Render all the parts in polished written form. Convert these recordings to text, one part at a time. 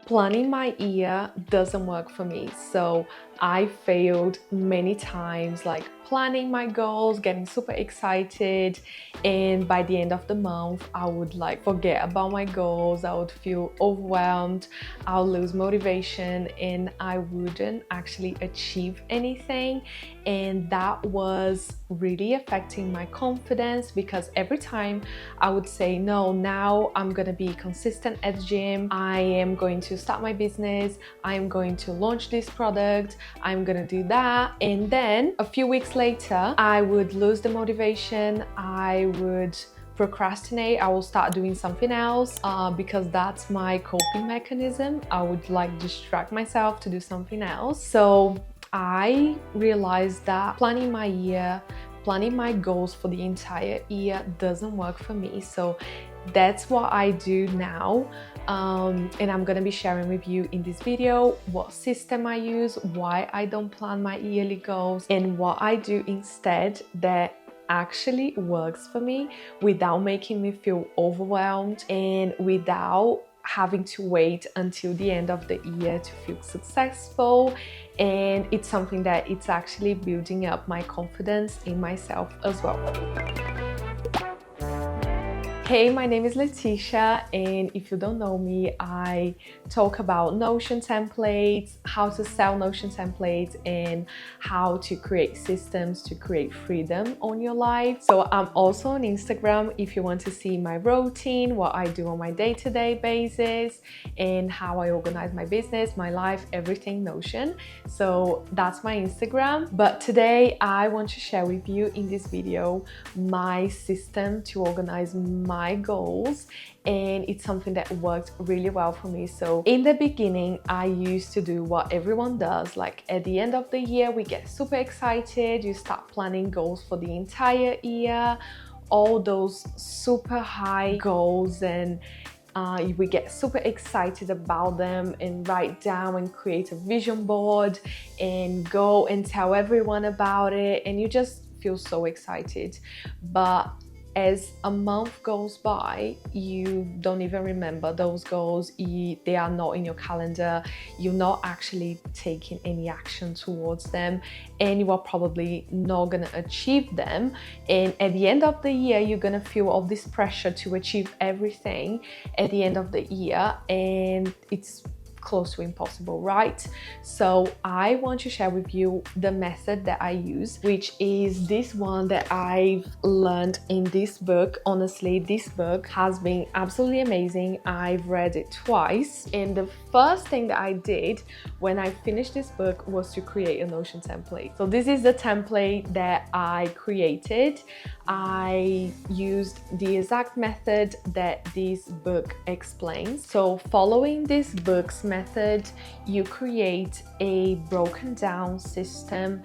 planning my year doesn't work for me. So I failed many times, like planning my goals, getting super excited, and by the end of the month I would like forget about my goals. I would feel overwhelmed, I'll lose motivation, and I wouldn't actually achieve anything. And that was really affecting my confidence, because every time I would say, no, now I'm gonna be consistent at the gym, I am going to start my business, I'm going to launch this product, I'm gonna do that, and then a few weeks later I would lose the motivation, I would procrastinate, I will start doing something else because that's my coping mechanism. I would like distract myself to do something else. So I realized that planning my year, planning my goals for the entire year doesn't work for me. So that's what I do now, and I'm gonna be sharing with you in this video what system I use, why I don't plan my yearly goals, and what I do instead that actually works for me without making me feel overwhelmed and without having to wait until the end of the year to feel successful. And it's something that it's actually building up my confidence in myself as well. Hey, my name is Letitia, and if you don't know me, I talk about Notion templates, how to sell Notion templates, and how to create systems to create freedom on your life. So I'm also on Instagram if you want to see my routine, what I do on my day-to-day basis, and how I organize my business, my life, everything Notion. So that's my Instagram. But today I want to share with you in this video my system to organize my goals, and it's something that worked really well for me. So in the beginning I used to do what everyone does, like at the end of the year we get super excited, you start planning goals for the entire year, all those super high goals, and we get super excited about them and write down and create a vision board and go and tell everyone about it, and you just feel so excited. But as a month goes by, you don't even remember those goals, they are not in your calendar, you're not actually taking any action towards them, and you are probably not gonna achieve them. And at the end of the year, you're gonna feel all this pressure to achieve everything at the end of the year, and it's close to impossible, right? So I want to share with you the method that I use, which is this one that I've learned in this book. Honestly, this book has been absolutely amazing. I've read it twice, and the first thing that I did when I finished this book was to create a Notion template. So this is the template that I created. I used the exact method that this book explains. So following this book's method, you create a broken down system,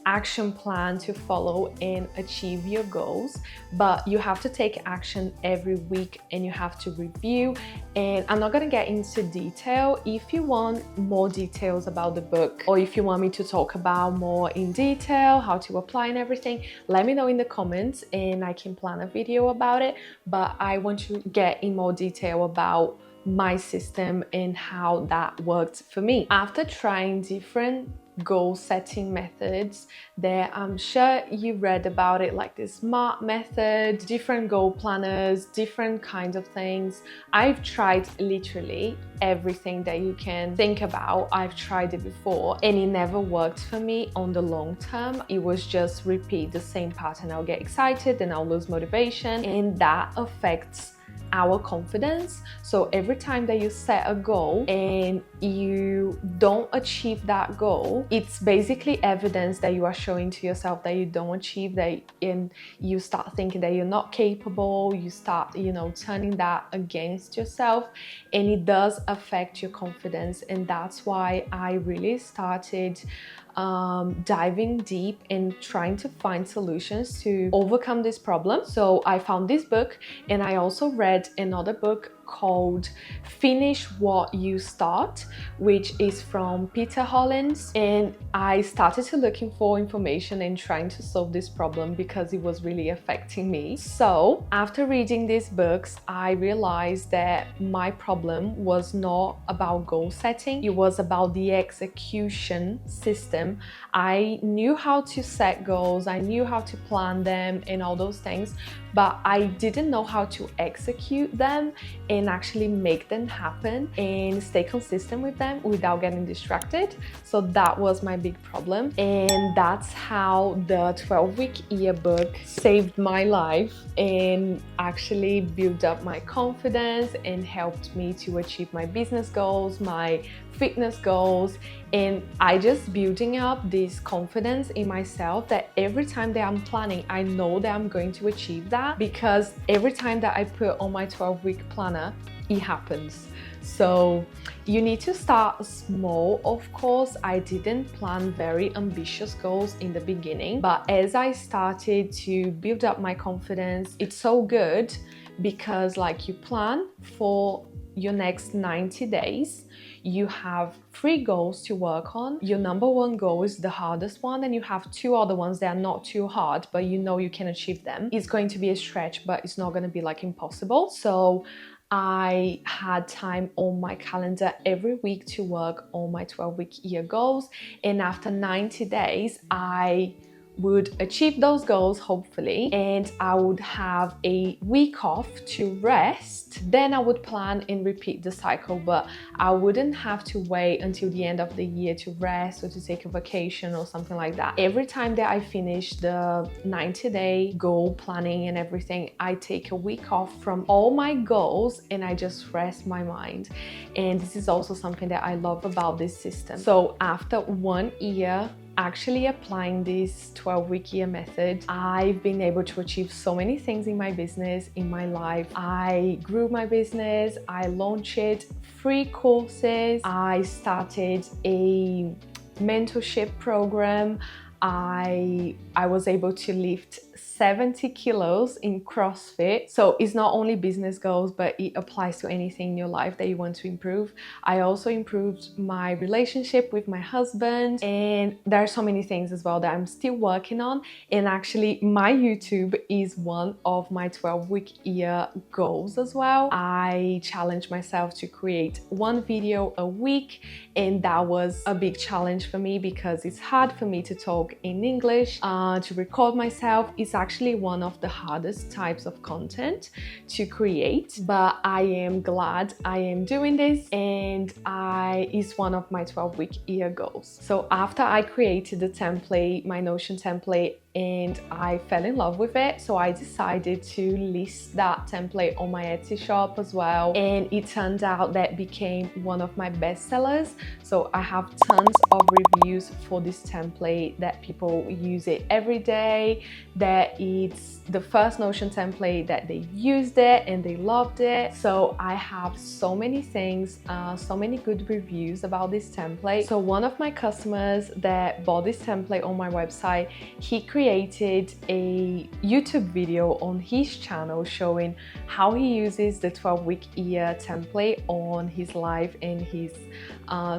action plan to follow and achieve your goals. But you have to take action every week, and you have to review. And I'm not gonna get into detail. If you want more details about the book, or if you want me to talk about more in detail how to apply and everything, let me know in the comments and I can plan a video about it. But I want to get in more detail about my system and how that worked for me. After trying different goal setting methods that I'm sure you read about it, like the SMART method, different goal planners, different kinds of things. I've tried literally everything that you can think about. I've tried it before, and it never worked for me on the long term. It was just repeat the same pattern. I'll get excited, then I'll lose motivation, and that affects our confidence. So every time that you set a goal and you don't achieve that goal, it's basically evidence that you are showing to yourself that you don't achieve that, and you start thinking that you're not capable. You start, turning that against yourself, and it does affect your confidence. And that's why I really started diving deep and trying to find solutions to overcome this problem. So I found this book, and I also read another book called Finish What You Start, which is from Peter Hollins, and I started to looking for information and trying to solve this problem because it was really affecting me. So after reading these books, I realized that my problem was not about goal setting, it was about the execution system. I knew how to set goals, I knew how to plan them and all those things, but I didn't know how to execute them and actually make them happen and stay consistent with them without getting distracted. So that was my big problem, and that's how the 12-week yearbook saved my life and actually built up my confidence and helped me to achieve my business goals, my fitness goals, and I just building up this confidence in myself that every time that I'm planning, I know that I'm going to achieve that, because every time that I put on my 12-week planner, it happens. So you need to start small. Of course, I didn't plan very ambitious goals in the beginning, but as I started to build up my confidence, it's so good because like you plan for your next 90 days, you have 3 goals to work on. Your number 1 goal is the hardest one, and you have 2 other ones that are not too hard, but you know you can achieve them. It's going to be a stretch, but it's not going to be like impossible. So I had time on my calendar every week to work on my 12-week year goals, and after 90 days, I would achieve those goals hopefully, and I would have a week off to rest. Then I would plan and repeat the cycle, but I wouldn't have to wait until the end of the year to rest or to take a vacation or something like that. Every time that I finish the 90-day goal planning and everything, I take a week off from all my goals and I just rest my mind. And this is also something that I love about this system. So after 1 year actually applying this 12-week year method, I've been able to achieve so many things in my business, in my life. I grew my business, I launched 3 courses, I started a mentorship program, I was able to lift 70 kilos in CrossFit. So it's not only business goals, but it applies to anything in your life that you want to improve. I also improved my relationship with my husband, and there are so many things as well that I'm still working on. And actually my YouTube is one of my 12-week year goals as well. I challenged myself to create 1 video a week, and that was a big challenge for me because it's hard for me to talk in English, to record myself. It's actually one of the hardest types of content to create, but I am glad I am doing this, and it's one of my 12-week year goals. So after I created the template, my Notion template, and I fell in love with it, so I decided to list that template on my Etsy shop as well, and it turned out that became one of my best sellers. So I have tons of reviews for this template that people use it every day, that it's the first Notion template that they used it and they loved it. So I have so many things, so many good reviews about this template. So one of my customers that bought this template on my website, he created a YouTube video on his channel showing how he uses the 12-week year template on his life and his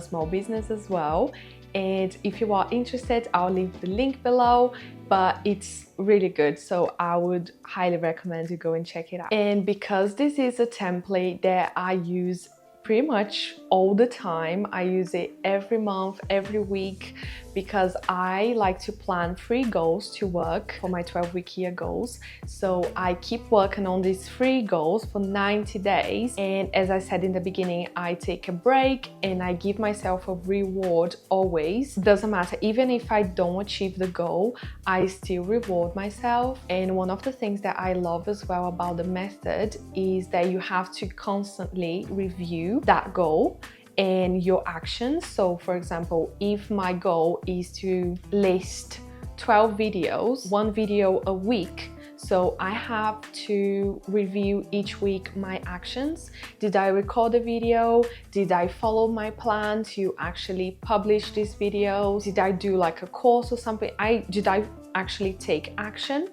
small business as well. And if you are interested, I'll leave the link below, but it's really good, so I would highly recommend you go and check it out. And because this is a template that I use pretty much all the time, I use it every month, every week, because I like to plan 3 goals to work for my 12-week year goals. So I keep working on these 3 goals for 90 days. And as I said in the beginning, I take a break and I give myself a reward always. Doesn't matter, even if I don't achieve the goal, I still reward myself. And one of the things that I love as well about the method is that you have to constantly review that goal and your actions. So for example, if my goal is to list 12 videos, 1 video a week, so I have to review each week my actions. Did I record a video? Did I follow my plan to actually publish this video? Did I do like a course or something? Did I actually take action?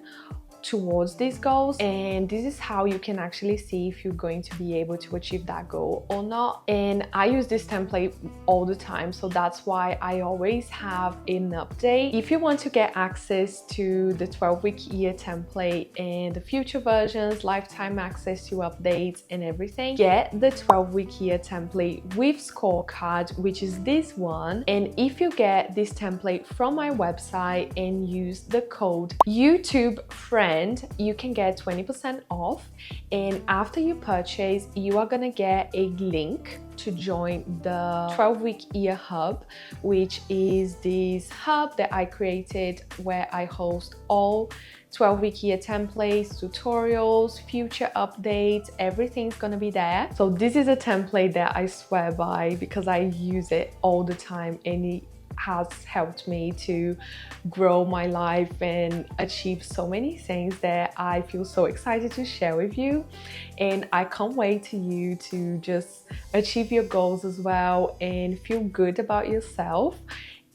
towards these goals, and this is how you can actually see if you're going to be able to achieve that goal or not. And I use this template all the time, so that's why I always have an update. If you want to get access to the 12-week year template and the future versions, lifetime access to updates and everything, get the 12-week year template with scorecard, which is this one. And if you get this template from my website and use the code YouTube friend, you can get 20% off. And after you purchase, you are gonna get a link to join the 12-week year hub, which is this hub that I created where I host all 12-week year templates, tutorials, future updates, everything's gonna be there. So this is a template that I swear by because I use it all the time, and it has helped me to grow my life and achieve so many things that I feel so excited to share with you. And I can't wait to you to just achieve your goals as well and feel good about yourself,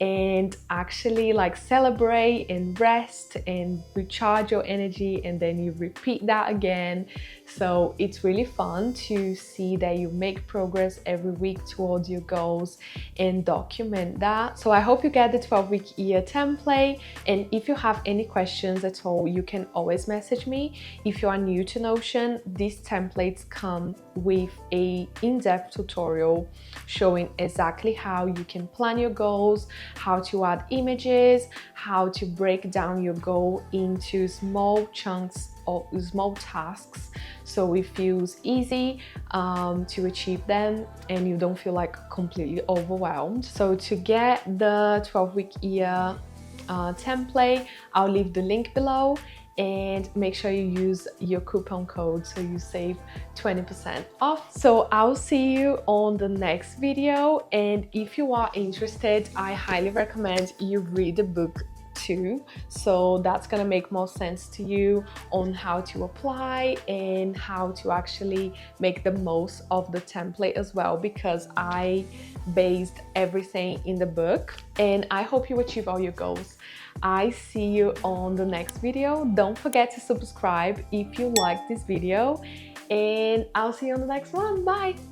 and actually like celebrate and rest and recharge your energy, and then you repeat that again. So it's really fun to see that you make progress every week towards your goals and document that. So I hope you get the 12-week year template, and if you have any questions at all, you can always message me. If you are new to Notion, these templates come with a in-depth tutorial showing exactly how you can plan your goals, how to add images, how to break down your goal into small chunks or small tasks, so it feels easy to achieve them and you don't feel like completely overwhelmed. So to get the 12-week year template, I'll leave the link below, and make sure you use your coupon code so you save 20% off. So I'll see you on the next video, and if you are interested, I highly recommend you read the book too, so that's gonna make more sense to you on how to apply and how to actually make the most of the template as well, because I based everything in the book. And I hope you achieve all your goals. I see you on the next video. Don't forget to subscribe if you like this video, and I'll see you on the next one. Bye.